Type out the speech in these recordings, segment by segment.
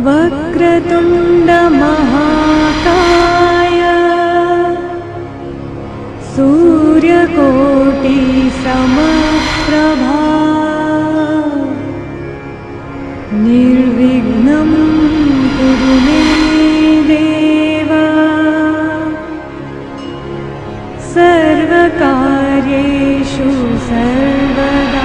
वक्रतुण्ड महाकाय सूर्यकोटि समप्रभा निर्विघ्नं कुरु मे देव सर्वकार्येषु सर्वदा।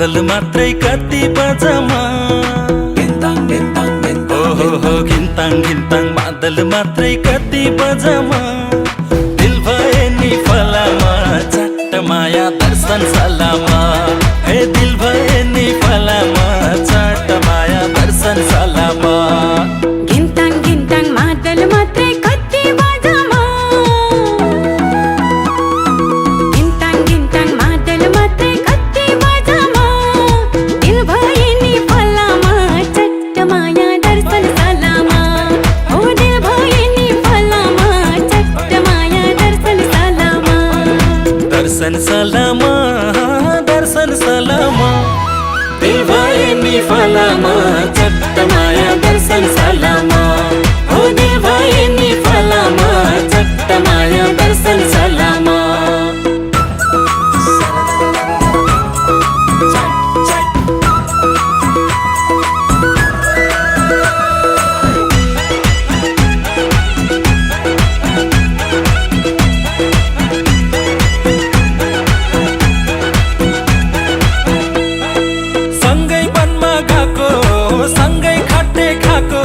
मादल मात्रै कति बजामा हो घिन्ताङ घिन्ताङ मादल मात्रै कति बजामा दिल भए नि फलामा चट्ट माया दर्शन सलामा हे दिल भए नि फलामा चट्ट माया दर्शन सलामा घिन्ताङ घिन्ताङ मादल मात्रै कति बजामा घिन्ताङ घिन्ताङ मादल मात्रै कति बजामा दिल भए नि फलामा चट्ट माया दर्शन सलामा हो दिल भए नि फलामा चट्ट माया दर्शन सलामा दर्शन सलामा दर्शन सलामा दिल भए नि फलामा चट्ट माया दर्शन सलामा हो दिल भए नि फलामा चट्ट माया दर्शन सलामा सँगै वनमा गएको सँगै खट्टे खाएको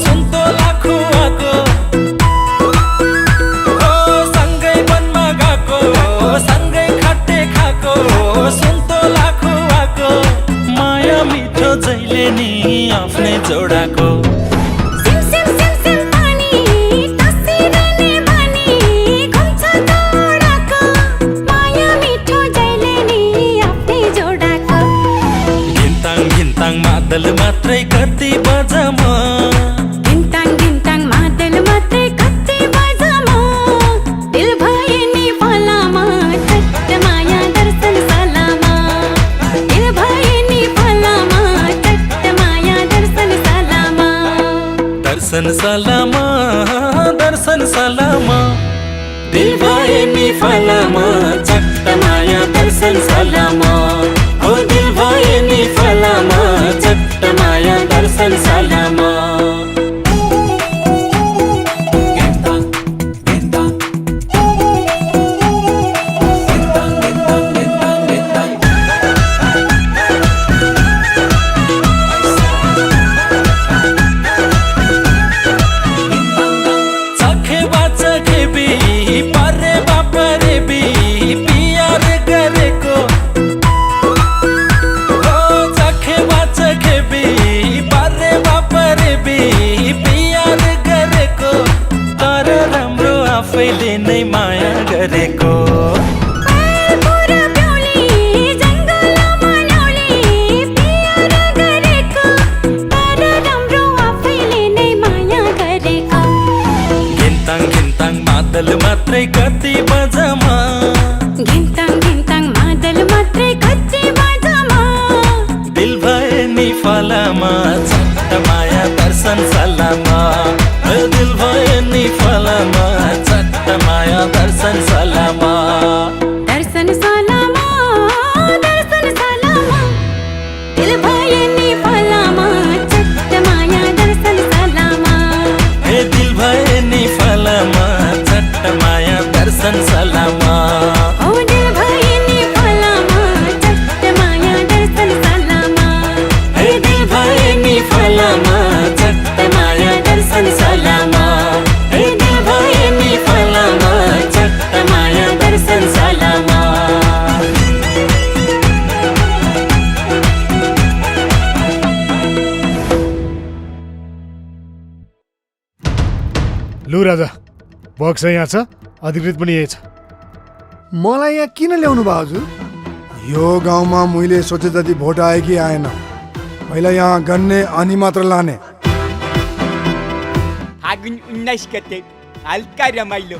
सुन्तोला खुवाएको हो सँगै वनमा गएको सँगै खट्टे खाएको सुन्तोला खुवाएको माया मिठो जहिले नि आफ्नै जोडाको सिम सिम सिम सिम पानी तसिरने बानी घुम्छ जोडाको माया मिठो जहिले नि आफ्नै जोडाको घिन्ताङ घिन्ताङ मादल मात्रै कति बजामा घिन्ताङ घिन्ताङ मादल मात्रै कति बजामा दिल भए नि फलामा चट्ट माया दर्शन सलामा दिल भए नि फलामा चट्ट माया दर्शन सलामा दर्शन सलामा दर्शन सलामा दिल भए नि फलामा चट्ट माया दर्शन सलामा हो दिल भए नि फलामा चट्ट माया दर्शन सलामा चखे बाचखे बी परे बापरे बी पियार गरेको हो चखे बाचखे बी परे बापरे बी पियार गरेको तर राम्रो आफैले नै माया गरेको पुरा ब्याउली जङ्गलमा ल्याउली पियार गरेको तर राम्रो आफैले नै माया गरेको घिन्ताङ घिन्ताङ मादल मात्रै कति बजामा घिन्ताङ घिन्ताङ मादल मात्रै कति बजामा दिल भए नि फलामा चट्ट माया दर्शन सलामा दिल भए नि फलामा चट्ट माया दर्शन सलामा दर्शन सलामा दर्शन सलामा दिल भए नि फलामा चट्ट माया दर्शन सलामा हे दिल भए नि फलामा चट्ट माया दर्शन सलामा हो दिल भए नि फलामा चट्ट माया दर्शन सलामा हे दिल भए नि फलामा चट्ट माया दर्शन सलामा हे दिल भए नि फलामा चट्ट माया दर्शन सलामा लु राजा बक्स यहाँ छ अधिकृत पनि यही छ मलाई यहाँ किन ल्याउनु भयो हजुर? यो गाउँमा मैले सोचे जति भोट आयो कि आएन। पहिला यहाँ गन्ने अनि मात्र लाने। फागुन 19 गते हल्का रमाइलो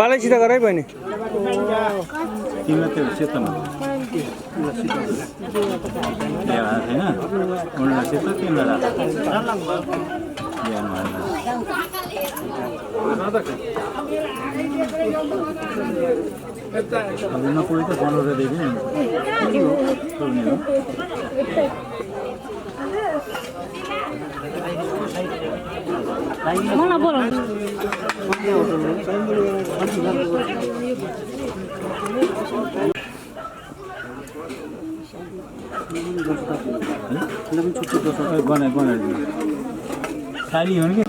पालै सिधा गराइ बहिनी तिमीलाई त्यो सेतोमा छैन उनीहरूलाई सेतो तिमीलाई नपुरी त 15 देखि मलाई बोलाउनु बनाएर साडी हो कि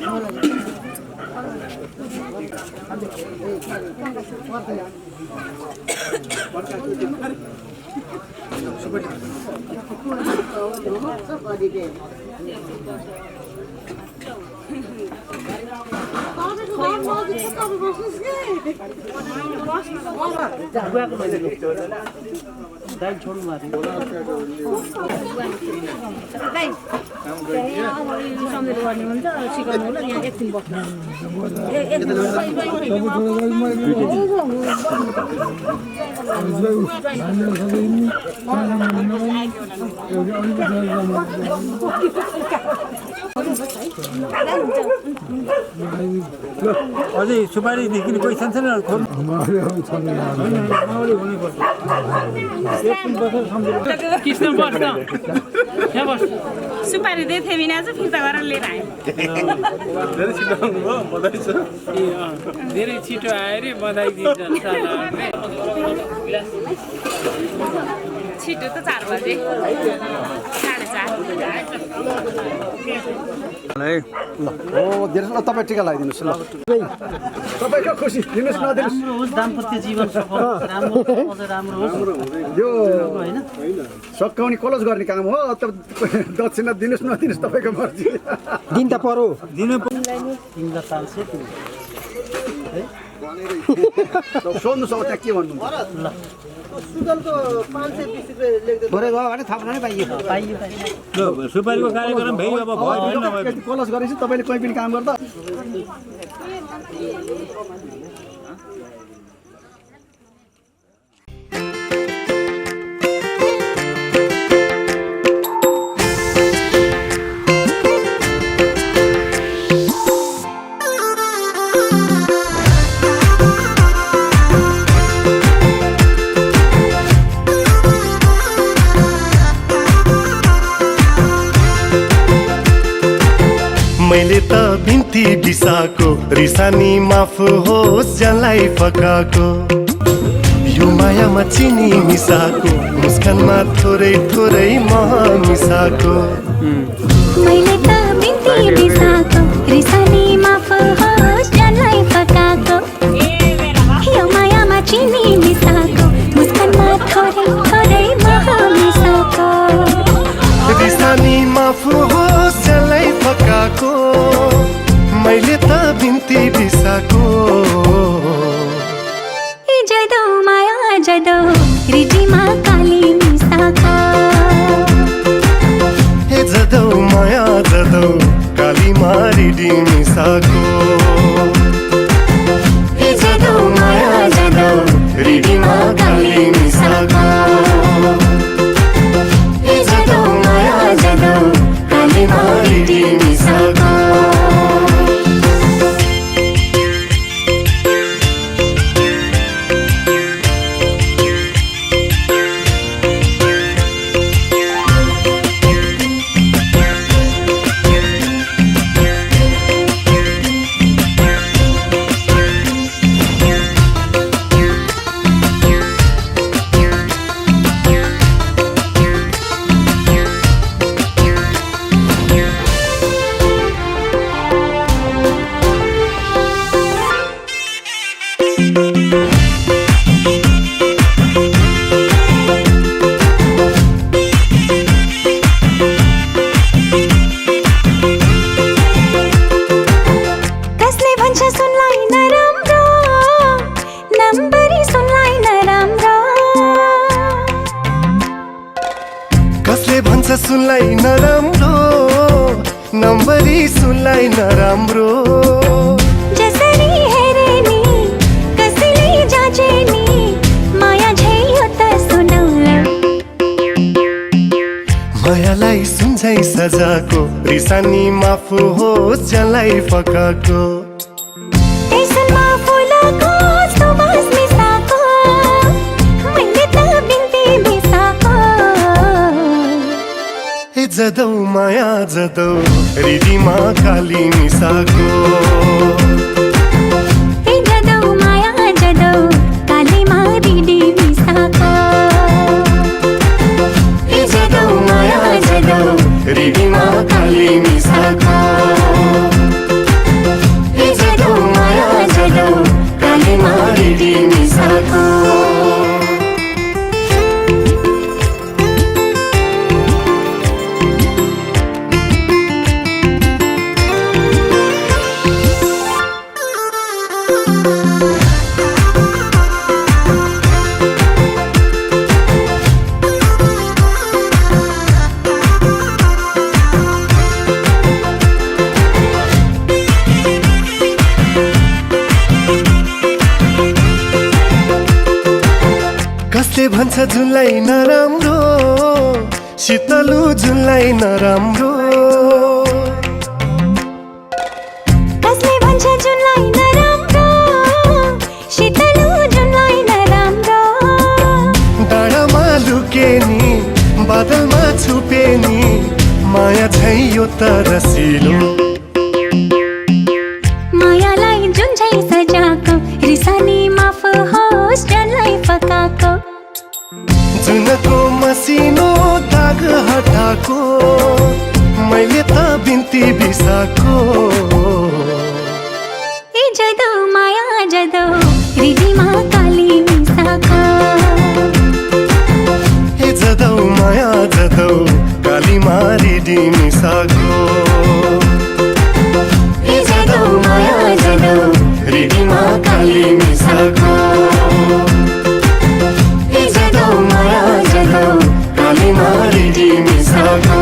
दाइ छोड्नु माथि सम्झेर गर्ने हुन्छ सिकाउनु होला यहाँ एकछिन बस्नु अझै सुपारीदेखि कोही सानसानो सुपारी दिए थिएँ बिना चाहिँ फिर्ता गरेर लिएर आएँ धेरै छिटो आयो रे बधाई दिन्छ छिटो त 4 बजे 4:30 तपाईँ टिका लगाइदिनुहोस् ल तपाईँको खुसी दिनुहोस् नदिनुहोस् राम्रो होस् दाम्पत्य जीवन सफल राम्रो अझ राम्रो होस् यो हैन सक्काउने क्लोज गर्ने काम हो दक्षिणा दिनुहोस् नदिनुहोस् तपाईँको मर्जी दिन त पर्यो तिमीलाई पाल्छ सोध्नुहोस् अब त्यहाँ के भन्नुहुन्छ ल सुदनको 520 रुपैयाँ लेख्दै भरे गयो भने थप्न नै पाइयो सुपारीको कार्यक्रम भइ अब भयो नभए क्लोज गरेपछि तपाईँले कोही पनि काम गर्दा मैले त बिन्ती बिसाको रिसानी माफ होस् जसलाई फकाको यो मायामा चिनी मिसाको मुस्कानमा थोरै थोरै मह मिसाको मैले त बिन्ती बिसाको रिसानी माफ होस् जसलाई फकाको यो मायामा चिनी मिसाको मुस्कानमा थोरै थोरै मह मिसाको रिसानी माफ होस् जसलाई फकाको मैले त बिन्ती बिसाको जदो माया जदो रिजिमा काली मिसाको जदौ माया जदौ काली मारिडी मिसाको जदौ माया जदौ रिडीमा काली मिसाको जदौ माया जदौ काली मारिडी मिसाको सुनलाई नराम्रो नम्बरी सुनलाई नराम्रो जसरी हेरे नि कसैले जाँचे नि माया झैयो त सुनौला मायालाई सुन्छै सजाको रिसानी माफ होस् जसलाई फकाको त्यसमा फुलको सुवास मिसाको मैले त बिन्ती मिसाको ए जदौ माया जदौ हृदयमा काली मिसाको ए जदौ माया जदौ कालीमा रिडी मिसाको ए जदौ माया जदौ हृदयमा काली मिसाको ए जदौ माया जदौ कालीमा हृदय मिसाको कसले भन्छ जुनलाई नराम्रो शीतलु जुनलाई नराम्रो कसले भन्छ जुनलाई नराम्रो शीतलु जुनलाई नराम्रो डाँडामा लुके नि बादलमा छुपे नि माया छै यो त रसिलो मायालाई जुन झै सजाको रिसानी माफ होस् जसलाई फकाको जुनको मसिनो दाग हटाको मैले त बिन्ती बिसाको ए जदौ माया जदौ हृदयमा काली मिसाको ए जदौ माया जदौ कालीमा रिडी मिसाको ए जदौ माया जदौ हृदयमा काली मिसाको ए जदौ माया जदौ कालीमा रिडी मिसाको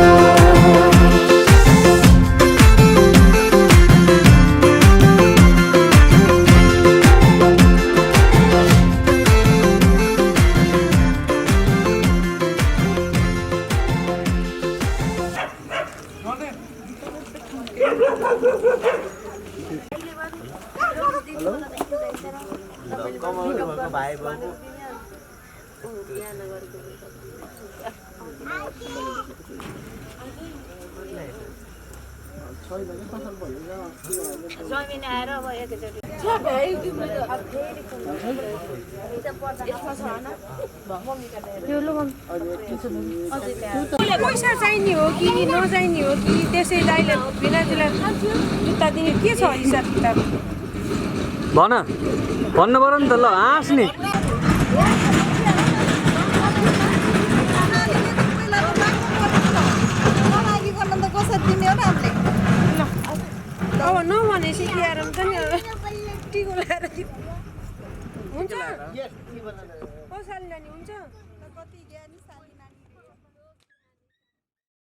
पैसा चाहिने हो कि नचाहिने हो कि त्यसै दाइले बिनाजुला जुत्ता दिने के छ हिसाब किताब भन भन्नु पर्यो नि त ल हाँस नि अब नभनेपछि ल्याएर हुन्छ नि टिको ल्याएर हुन्छ साली नानी हुन्छ कति ल्याएर